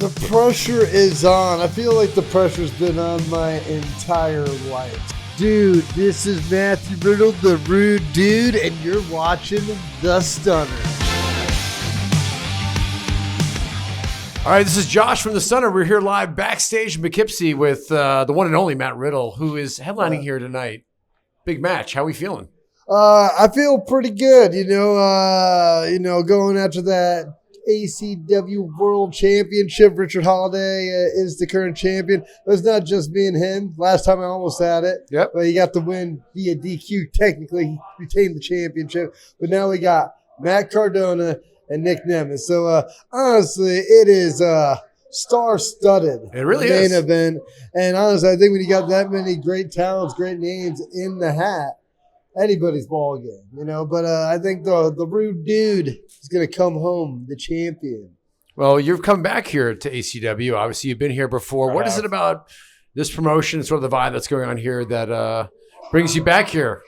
The pressure is on. I feel like the pressure's been on my entire life. Dude, this is Matthew Riddle, the Rude Dude, and you're watching The Stunner. All right, this is Josh from The Stunner. We're here live backstage in Poughkeepsie with the one and only Matt Riddle, who is headlining here tonight. Big match. How are we feeling? I feel pretty good. Going after that ACW World Championship. Richard Holiday is the current champion. But it's not just me and him. Last time I almost had it. Yep. But he got the win via DQ. Technically, he retained the championship. But now we got Matt Cardona and Nick Nemeth. So, honestly, it is star-studded. It really main is. event. And honestly, I think when you got that many great talents, great names in the hat, anybody's ball game, But I think the Rude Dude is going to come home the champion. Well, you've come back here to ACW. Obviously, you've been here before. What is it about this promotion, sort of the vibe that's going on here that brings you back here?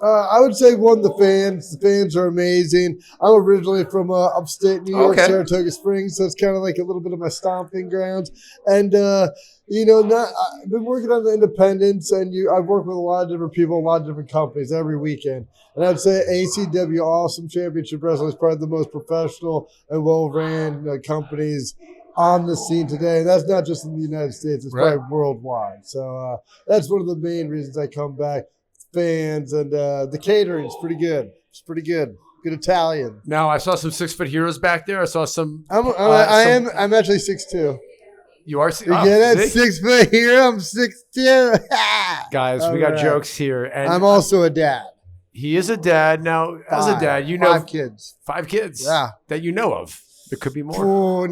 I would say the fans. The fans are amazing. I'm originally from upstate New York, Saratoga Springs, so it's kind of like a little bit of my stomping grounds. And I've been working on the independents, and I've worked with a lot of different people, a lot of different companies every weekend. And I'd say ACW Awesome Championship Wrestling is probably the most professional and well-ran companies on the scene today. And that's not just in the United States; it's probably worldwide. So that's one of the main reasons I come back. Fans and the catering's pretty good. It's pretty good. Good Italian. Now I saw some 6-foot heroes back there. I saw some. I'm actually 6'2". You are. You get it? 6 foot hero. I'm 6'2". Guys, we got jokes here, and I'm also a dad. He is a dad now. As a dad, 5 kids. 5 kids. Yeah. That you know of. There could be more. Oh,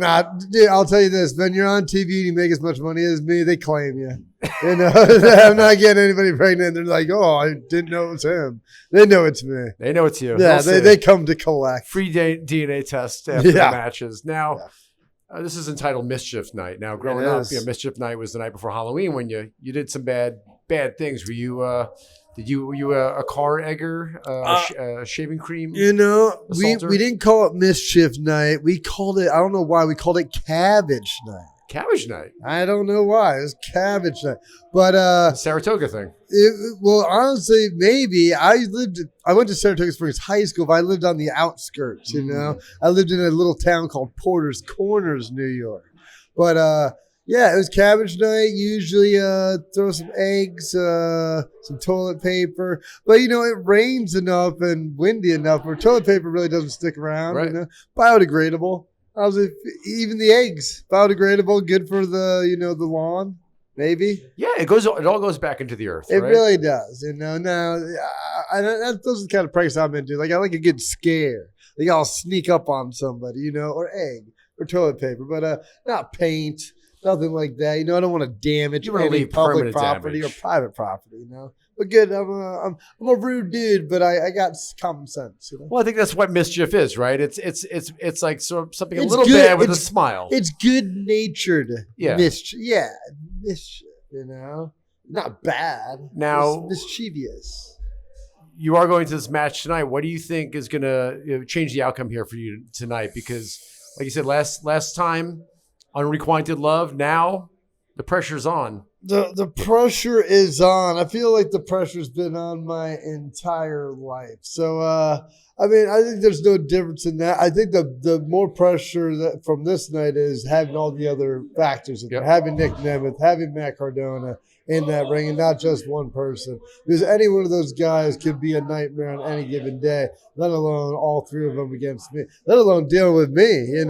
dude, I'll tell you this. When you're on TV and you make as much money as me, they claim you. I'm not getting anybody pregnant. They're like, oh, I didn't know it was him. They know it's me. They know it's you. Yeah, they come to collect. Free DNA test after the matches. Now, this is entitled Mischief Night. Now, growing up, Mischief Night was the night before Halloween when you did some bad things. Were you... were you a car egger, shaving cream? We didn't call it Mischief Night. We called it, I don't know why, we called it Cabbage Night. Cabbage Night? I don't know why. It was Cabbage Night. But Saratoga thing. Well, honestly, maybe. I went to Saratoga Springs High School, but I lived on the outskirts, I lived in a little town called Porter's Corners, New York. But it was Cabbage Night. Usually throw some eggs, some toilet paper. But, it rains enough and windy enough where toilet paper really doesn't stick around. Right. Biodegradable. Even the eggs, biodegradable, good for the, the lawn, maybe. Yeah, it all goes back into the earth. It really does. Now, those are the kind of pranks I'm into. Like, I like a good scare. Like, I'll sneak up on somebody, or egg or toilet paper, but not paint. Nothing like that. I don't want to damage any public property or private property, But good, I'm a rude dude, but I got common sense. Well, I think that's what mischief is, right? It's like sort of something a little bad with a smile. It's good-natured mischief. Yeah, mischief, Not bad. Now, it's mischievous. You are going to this match tonight. What do you think is going to change the outcome here for you tonight? Because, like you said, last time, Unrequited Love. Now the pressure's on. The pressure is on. I feel like the pressure's been on my entire life. So, I think there's no difference in that. I think the more pressure from this night is having all the other factors. Having Nick Nemeth, having Matt Cardona in that ring, and not just one person. Because any one of those guys could be a nightmare on any given day, let alone all 3 of them against me, let alone dealing with me,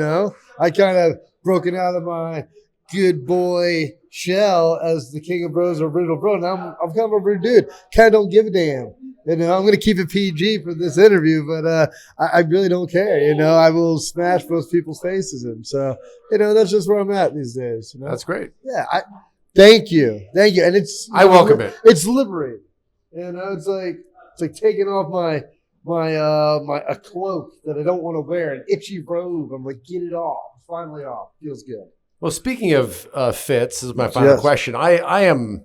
I kind of broken out of my good boy shell as the king of bros or Riddle bro. Now I'm kind of a rude dude. Kind of don't give a damn. I'm going to keep it PG for this interview, but I really don't care. I will smash most people's faces in. So, that's just where I'm at these days. That's great. Yeah. Thank you. And I welcome it. It's liberating. It's like taking off my a cloak that I don't want to wear, an itchy robe. I'm like, get it off. Finally off. Feels good. Well, speaking of fits, this is my final question. I am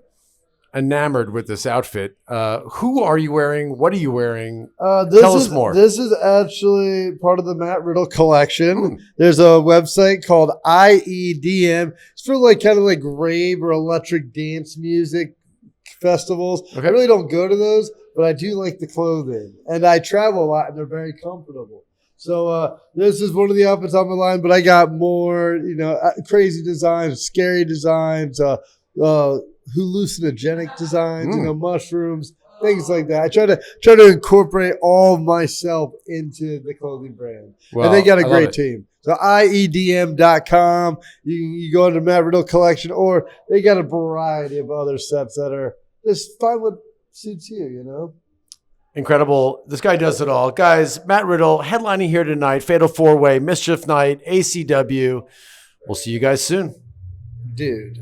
enamored with this outfit. Who are you wearing? What are you wearing? Tell us more. This is actually part of the Matt Riddle collection. There's a website called IEDM. It's for like kind of like rave or electric dance music festivals. Okay. I really don't go to those, but I do like the clothing. And I travel a lot, and they're very comfortable. So this is one of the outfits on my line, but I got more, crazy designs, scary designs, hallucinogenic designs, mushrooms, things like that. I try to incorporate all of myself into the clothing brand. Well, and they got a great team. So IEDM.com. You go into Matt Riddle Collection, or they got a variety of other sets that are just find what suits you, Incredible. This guy does it all. Guys, Matt Riddle headlining here tonight, Fatal 4-Way, Mischief Night, ACW. We'll see you guys soon. Dude.